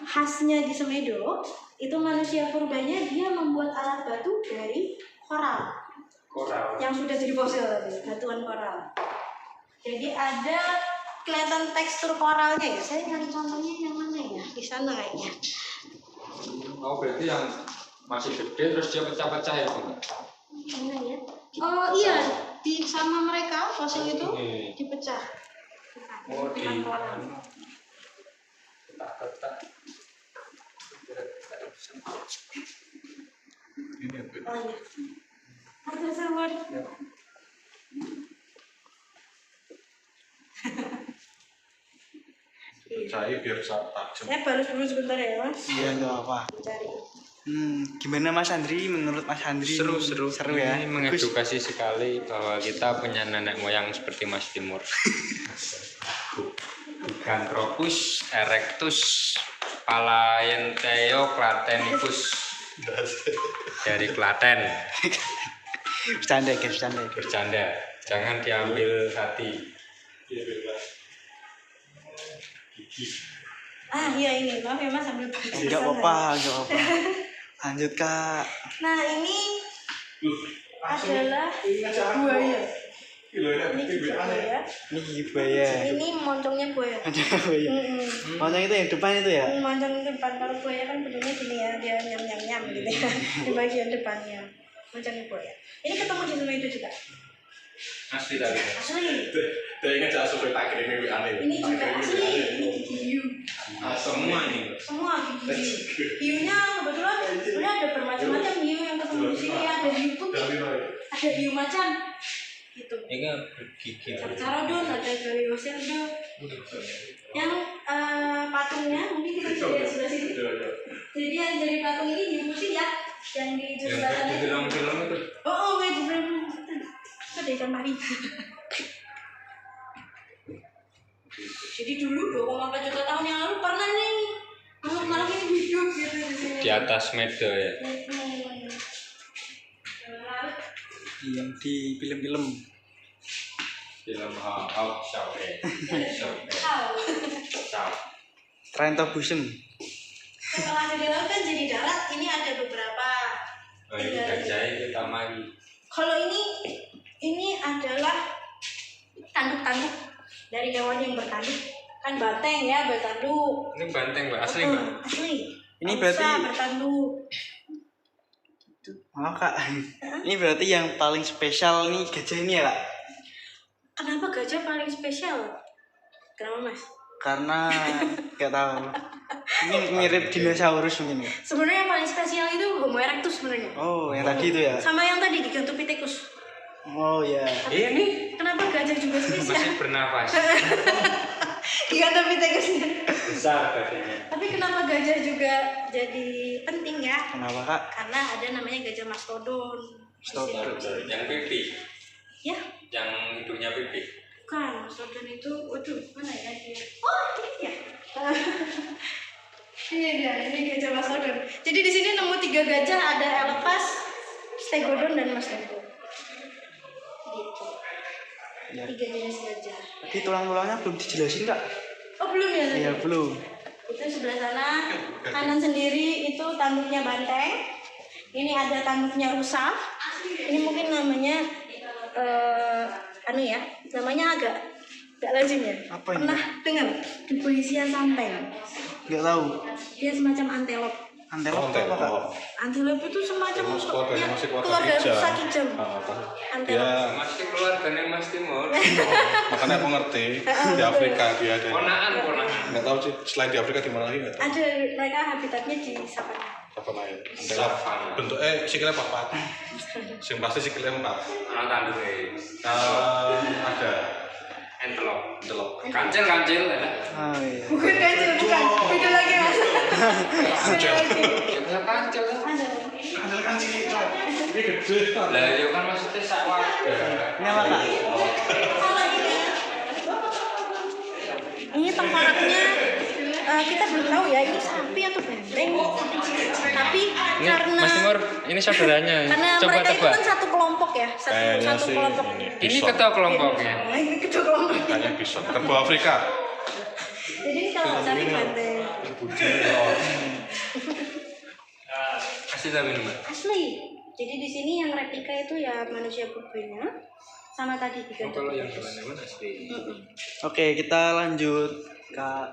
khasnya di Semedo itu manusia purbanya dia membuat alat batu dari koral yang sudah jadi fosil tadi, batuan koral. Jadi ada kelihatan tekstur koralnya ya. Saya nyari contohnya yang mana ya? Di sana kayaknya.
Oh berarti yang masih gede terus dia pecah-pecah ya Bu?
Mana ya? Oh iya, di sama mereka fosil itu dipecah.
Oh di
Bukan koral.
Kotak-kotak.
Oh iya. Ada sabar.
Saya biar tajam.
Saya baru dulu sebentar ya Mas.
Iya nggak apa.
Cari.
Gimana Mas Andri? Menurut Mas Andri
Seru
ya.
Ini mengedukasi sekali bahwa kita punya nenek moyang seperti Mas Timur. Gigantropus erectus Palaentheo Klatenicus dari Klaten.
Bercanda guys,
Bercanda, jangan diambil hati.
Ah iya ini, maaf ya Mas sambil baca.
Enggak apa-apa. Lanjut Kak.
Nah ini adalah buaya. Ini buaya.
Ini buaya.
Ini moncongnya buaya.
Ada buaya. Moncong itu yang depan itu ya?
Moncong itu depan, kalau buaya kan bentuknya gini ya, dia nyam gitu ya. Di bagian depannya. Moncongnya buaya. Ini ketemu di Semedo juga.
Asli tadi.
Asli.
Saya ingat saya survei tak kirim aneh.
Ini juga asli. Ini gigi hiu.
Semua ini.
Semua gigi hiu. Hiunya kebetulan sebenarnya ada bermacam-macam hiu yang ketemu di sini. Ada hiu putih, ada hiu macan. Gitu.
Ini gigi.
Carcharodon, ada Galliosirdo. Yang patungnya mungkin kita bisa lihat sebelah sini. Jadi yang dari patung ini hiu putih ya, yang di sebelah sana.
Di film-film itu.
Oh, kayak di film itu ada ikan pari. Jadi dulu 2,4 juta tahun yang lalu pernah nih makhluk-makhluk ini hidup gitu di sini.
Di atas medo ya.
Yang di film-film.
Film Hawk Shaw.
Train to Busan.
Setelah di laut kan jadi darat, ini ada beberapa.
Oh ini gajahnya kita mari.
Kalau ini adalah tanduk-tanduk dari hewan yang bertanduk. Kan banteng ya, bertanduk.
Ini banteng Mbak, asli Mbak.
Asli.
Ini berarti
bertanduk.
Maaf Kak. Ini berarti yang paling spesial nih gajah ini ya Kak?
Kenapa gajah paling spesial? Kenapa Mas?
Karena nggak tahu. Ini mirip dinosaurus mungkin ya.
Sebenarnya yang paling spesial itu Homo erectus sebenarnya.
Oh, yang tadi itu ya.
Sama yang tadi Gigantopithecus.
Oh ya.
Ini
Kenapa gajah juga spesial?
masih bernafas.
Gigantopithecus.
Besar badannya.
Tapi kenapa gajah juga jadi penting ya?
Kenapa Kak?
Karena ada namanya gajah mastodon.
Mastodon.
Yang pipi.
Ya,
Yang hidungnya pipi.
bukan mastodon itu. Waduh, mana ya dia? Oh, ini dia. Ini dia, ini gajah mastodon. Jadi di sini nemu 3 gajah, ada Elephas, Stegodon dan Mastodon. Gitu.
Ya.
3 jenis gajah.
Tadi tulang-tulangnya belum dijelasin Kak?
Oh belum ya?
Iya belum.
Itu sebelah sana kanan sendiri itu tanduknya banteng. Ini ada tanduknya rusa. Ini mungkin namanya namanya agak lazim ya.
Apa ini?
Pernah dengar Duboisia sampeng?
Nggak tahu.
Dia semacam antelop.
Antelop apa Kak?
Antelop itu semacam
Masih keluarga
keluarga
kijang.
rusa kijang.
Dia
Antelop.
Masih keluarganya Mas Timur.
makanya aku ngerti di Afrika dia ada.
Ponaan.
Nggak tahu sih selain di Afrika di mana lagi nggak tahu.
Ada mereka habitatnya di savana.
Apa lain?
Savana.
Bentuk sikilnya papat. Sing pasti sikilnya 4.
Anak tanduknya.
Ada
Entelop.
delok.
Kancil ya.
Oh iya.
Bukan kancil, bukan. Beda lagi mas. Beda lagi.
Ya kancil.
Ada.
Ada kan sih ini gede.
Lah ya kan maksudnya sak wadah.
Ini apa Kak?
Kalau ini tengkoraknya kita belum tahu ya ini sapi atau banteng. Tapi
Ini
karena
Mas Timur, ini saudaranya.
karena
Coba
mereka itu
tebak.
kan satu kelompok ya,
Kayaknya
satu
sih
kelompok.
Ini ketua kelompoknya.
Nah, ini ketua kelompok.
Kayaknya bisa. Kerbau Afrika.
Jadi kalau sapi banteng.
Asli tapi ini, Mbak.
Asli. Jadi di sini yang replika itu ya manusia purbanya sama tadi
Oh,
tiga.
kalau yang hewan-hewan asli.
Oke, kita lanjut Kak.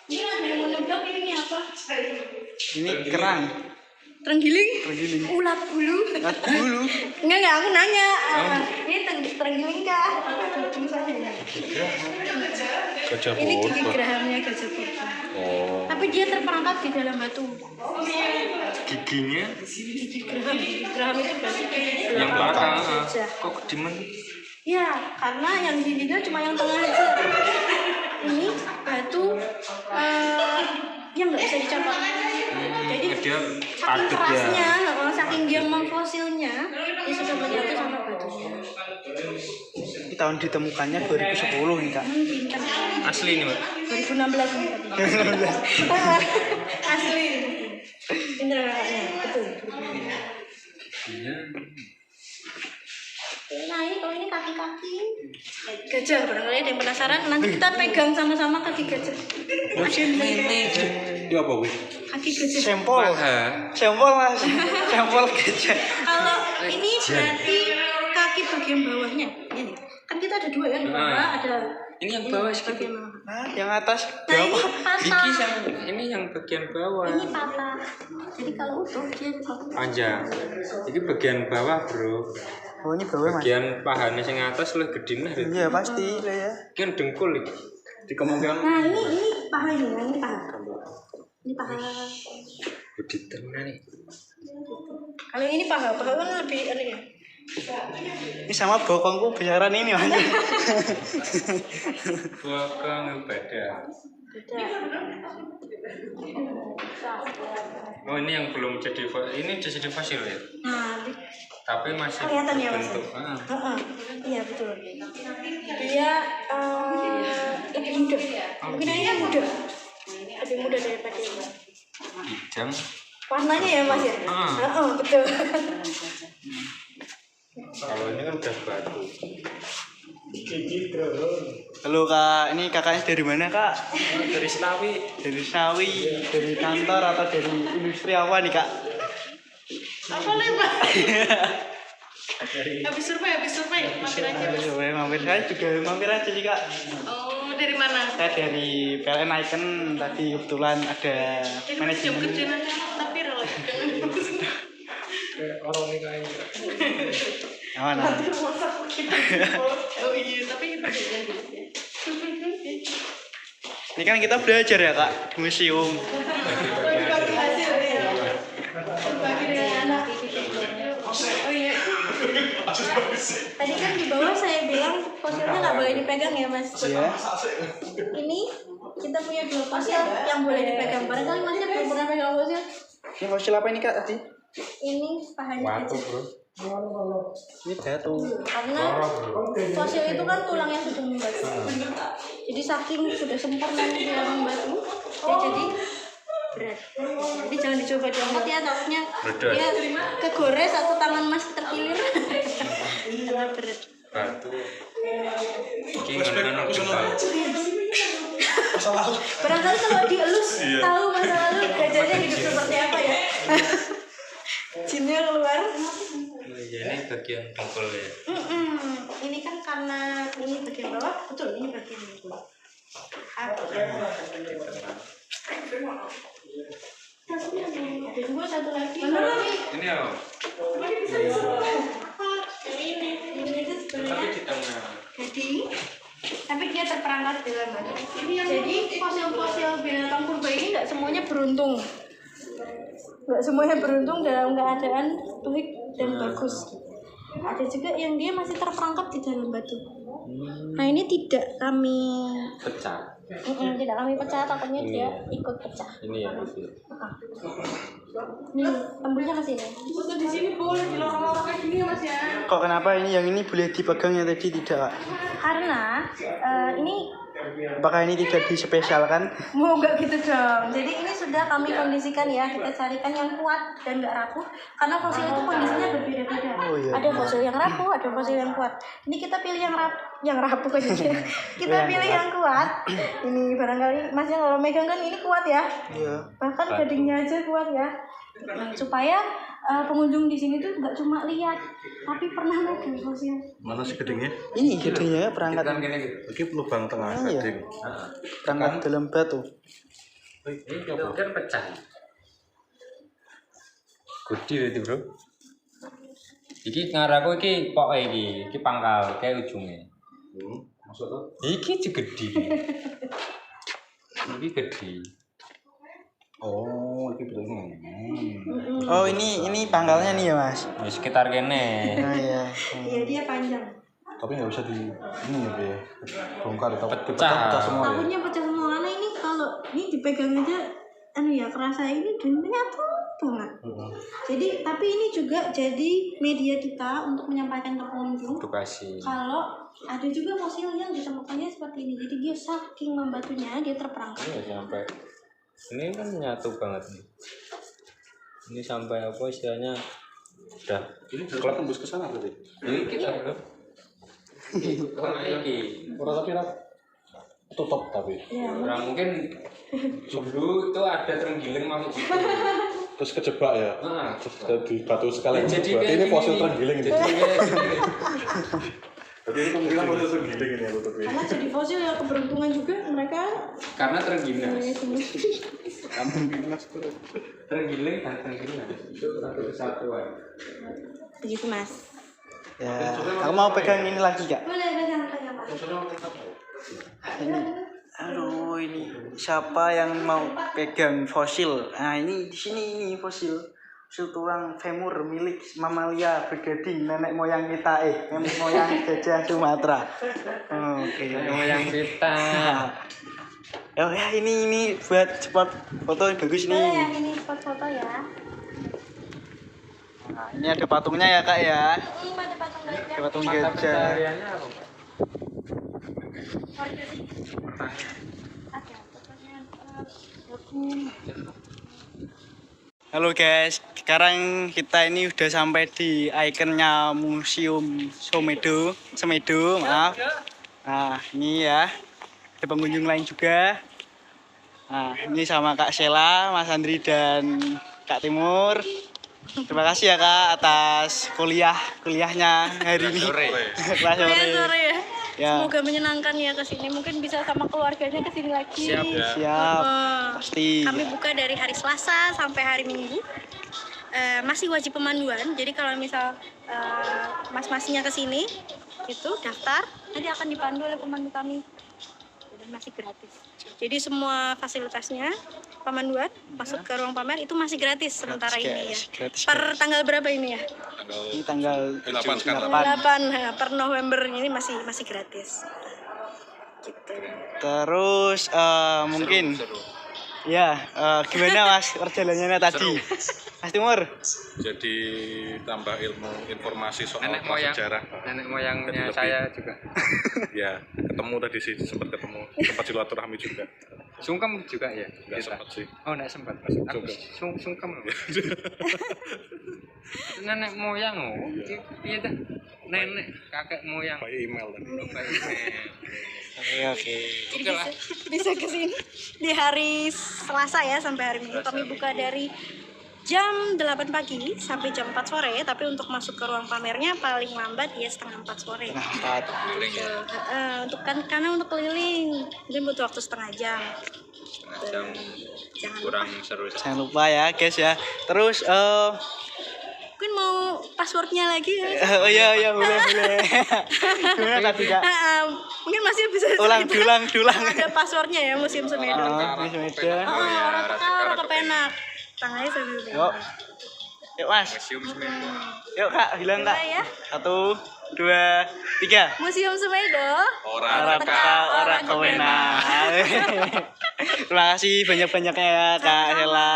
Ini ada yang menebak ini apa?
Ini kerang.
Terenggiling?
Terenggiling.
Ulat bulu?
Ulat bulu.
Enggak, aku nanya. Ini terenggiling kah?
Gajah
Ini gigi
purba.
gerahamnya gajah purba.
Oh.
Tapi dia terperangkap di dalam batu.
Giginya
Gigi geraham itu berarti gigi
yang
belakang
belakang
saja.
kok kedimen?
Ya, karena yang giginya cuma yang tengah aja. Ini batu yang nggak bisa dicopot. Jadi
Dia
saking
padat ya.
kerasnya, saking dia memfosilnya, dia sudah menyatu sama batunya.
Ini tahun ditemukannya 2010 nih Kak.
Pintar.
Asli ini, Mbak.
2016 ini tadi. Asli. Pintar kakaknya, betul.
Iya.
Nah ini kalau ini kaki-kaki gajah, barangkali ada yang penasaran, nanti kita pegang sama-sama kaki gajah.
Itu apa, Wi?
Kaki gajah.
Sampel.
Paha.
Sampel Mas. Sampel gajah.
Kalau ini berarti kaki bagian bawahnya. Ini kan kita ada dua ya, di bawah ada.
Ini yang bawah sedikit.
Bagian bawah.
Nah, yang atas
Nah ini
berapa?
Gigi
patah.
yang ini yang bagian bawah.
Ini patah. Jadi kalau utuh dia
Panjang. Ini bagian bawah, Bro.
Oh, ini bawah Mas.
Bagian pahanya yang atas lu gede nah.
Iya, pasti lah ya.
Kan dengkul iki. Di kemungkinan
Nah ini paha ini paha. Ini paha.
gede tenan nih.
Kalau ini paha kan lebih ya.
Ini sama bokongku besaran ini Mas.
Bokong beda.
Beda.
Oh, ini yang belum jadi ini udah jadi fosil ya.
Nah,
Tapi masih
kelihatan ya Mas.
bentuk.
Iya betul. Dia lebih muda. Mungkin ini muda. Lebih muda daripada ini.
Hijau.
Warnanya ya Mas ya. Betul.
Kalau ini kan udah batu.
Halo Kak, ini kakaknya dari mana Kak?
Dari Selawi.
Dari Sawi, dari kantor atau dari industri apa nih Kak?
Apa lembah? Habis survei, mampir aja.
Mampir saya juga mampir aja sih Kak.
Oh, dari mana?
Saya dari PLN Icon tadi kebetulan ada manajemen.
Kerja nanti tapi rela.
Orang ini kayak
Aman.
Oh iya, tapi itu
Ini kan kita belajar ya Kak di museum.
bagi hasil ya. Bagi dengan anak. Oh iya. Tadi kan di bawah saya bilang fosilnya nggak boleh dipegang ya Mas.
Iya.
Ini kita punya dua fosil yang boleh dipegang. Barangkali Masnya belum pernah pegang fosil.
Ini fosil apa ini Kak tadi?
Ini pahanya
batu,
gajah.
Bro.
Ini batu.
Karena fosil itu kan tulangnya sudah membatu. Jadi saking sudah sempurnanya dia membatu, dia jadi berat. Jadi jangan dicoba diangkat ya, takutnya dia kegores atau tangan Mas terkilir. Karena berat.
Batu. Iki ngono jempol.
Barangkali kalau dielus tahu masa lalu gajahnya hidup seperti apa ya. Jinnya keluar.
Ya, ini bagian dengkul ya.
Ini kan karena ini bagian bawah, betul ini bagian bawah. Ada dua satu lagi.
Ini apa?
Ini itu
Tapi
sebenarnya
di tengah.
jadi tapi dia terperangkap dalam batu. Jadi fosil-fosil binatang purba ini nggak semuanya beruntung. Nggak semuanya beruntung dalam keadaan baik dan bagus. Ada juga yang dia masih terperangkap di dalam batu. Nah ini tidak kami
Pecah.
tidak kami pecah, takutnya dia ikut pecah.
Ini ya.
Nih tembusnya ke sini. Di sini boleh di lorong-lorong kayak gini Mas ya.
Kok kenapa ini yang ini boleh dipegang yang tadi tidak Kak?
Karena ini
Apakah ini tidak dispesialkan?
Mau nggak gitu dong. Jadi ini sudah kami kondisikan ya, kita carikan yang kuat dan nggak rapuh. Karena fosil itu kondisinya berbeda-beda.
Oh, iya.
Ada fosil yang rapuh, ada fosil yang kuat. Ini kita pilih yang rapuh aja. Kita pilih yang kuat. Ini barangkali Masnya kalau megang kan ini kuat ya.
Iya.
Bahkan gadingnya aja kuat ya. Nah, supaya pengunjung di sini tuh nggak cuma lihat, tapi pernah megang fosil.
Mana sih gedengnya?
Ini gedenya perangkat
Ini lubang tengah
Oh, iya.
gedeng.
perangkat dalam batu.
Ini kan pecah. Gede itu bro. Iki ngaraku iki pokoke iki pangkal kayak ujungnya.
Maksudnya?
Iki juga gede. Iki gede.
Oh, ini betul.
Oh, ini pangkalnya nih ya, Mas.
Di sekitar kene.
Oh iya.
Iya dia panjang.
Tapi nggak bisa di ini ya, bongkar atau
Pecah.
semua ya.
Takutnya pecah semua karena ini kalau ini dipegang aja kerasa ini dan menyatu banget. Jadi tapi ini juga jadi media kita untuk menyampaikan ke pengunjung
Edukasi.
kalau ada juga fosil yang ditemukannya seperti ini. Jadi dia saking membatunya dia terperangkap.
Ini sampai ini kan nyatu banget nih. Ini sampai apa istilahnya udah
Ini kalau tembus ke sana berarti.
ini kita bro. Ini
Orang tapi tutup tapi.
Ya,
orang mungkin dulu itu ada terenggiling masuk situ.
Terus kejebak ya.
Nah,
Terus di batu sekali.
jadi
Berarti ini
kayak
fosil
gini.
terenggiling ini.
Jadi kayak gini.
Berarti ini kemungkinan fosil terenggiling ini ya tutupnya.
karena jadi fosil ya keberuntungan juga mereka.
Karena terenggiling.
Kampung Dinas tuh.
Terenggiling dan terenggiling itu satu kesatuan.
Begitu mas.
Ya, aku mau pegang ini lagi, Kak.
Boleh pegang Pak.
Ini. Aduh, ini siapa yang mau pegang fosil? Nah, ini di sini ini fosil. Fosil tulang femur milik mamalia bergading nenek moyang kita nenek moyang gajah Sumatera. Oke.
Moyang kita.
Oh ya, ini buat spot foto yang bagus
Boleh
nih.
yang ini spot foto ya.
Nah, ini ada patungnya ya, Kak ya.
Pada patung
Ada
gajah.
patung
Mata
gajah.
pencahariannya apa?
Halo guys, sekarang kita ini udah sampai di ikonnya Museum Semedo, maaf. Nah, ini ya, ada pengunjung lain juga. Nah, ini sama Kak Sheila, Mas Andri dan Kak Timur. Terima kasih ya Kak atas kuliahnya hari ini. Kelas
Sore
sore.
ya.
Ya,
Semoga menyenangkan ya kesini. Mungkin bisa sama keluarganya kesini lagi.
Siap, ya.
siap. Pasti.
Kami buka dari hari Selasa sampai hari Minggu. Masih wajib pemanduan. Jadi kalau misal mas-masnya kesini, itu daftar, nanti akan dipandu oleh pemandu kami. Dan masih gratis. Jadi semua fasilitasnya pemanduan masuk ke ruang pamer itu masih gratis sementara ini ya.
Gratis,
Per tanggal berapa ini ya?
Ini tanggal
8 per November ini masih gratis. Gitu.
Terus mungkin ya gimana Mas perjalanannya tadi? Mas Timur?
Jadi tambah ilmu informasi soal
Nenek moyang.
sejarah.
Nenek moyangnya
Lebih.
saya juga.
Ya, ketemu tadi sih, sempat silaturahmi juga.
Sungkem juga ya.
Enggak
kita?
sempat sih.
Oh, enggak sempat. Aku
Sungkem.
sungkem. Nenek moyang oh. Iya dah. Nenek kakek moyang.
By email tadi.
Oke.
Jadi bisa kesini di hari Selasa ya sampai hari Minggu. Kami buka dari jam 8 pagi sampai jam 4 sore. Tapi untuk masuk ke ruang pamernya paling lambat ya setengah 4 sore.
Nah,
Karena untuk keliling mungkin butuh waktu setengah jam.
Jam
Jangan
kurang seru.
jangan lupa ya guys ya. Terus
mungkin mau passwordnya lagi ya.
oh iya boleh. Gimana tadi Kak?
Mungkin masih bisa
Dulang.
ada passwordnya ya Museum Semedo.
Mas Medan.
Orang Tekal, orang Kepenak. Tangannya sambil
Yuk. Yuk Mas.
Museum Semedo.
Yuk Kak, bilang Kak.
ya.
1, 2, 3.
Museum Semedo.
Orang Tekal, orang Kepenak. Terima kasih banyak-banyaknya ya Kak Sheila.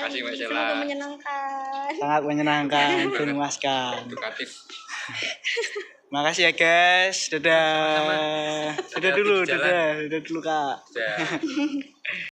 Kasih, Mbak Sheila.
Semoga menyenangkan.
Sangat menyenangkan dan memuaskan.
Edukatif.
Makasih ya guys. Dadah. Dadah dulu,
Hati-hati di jalan.
dadah dulu Kak.
Ya.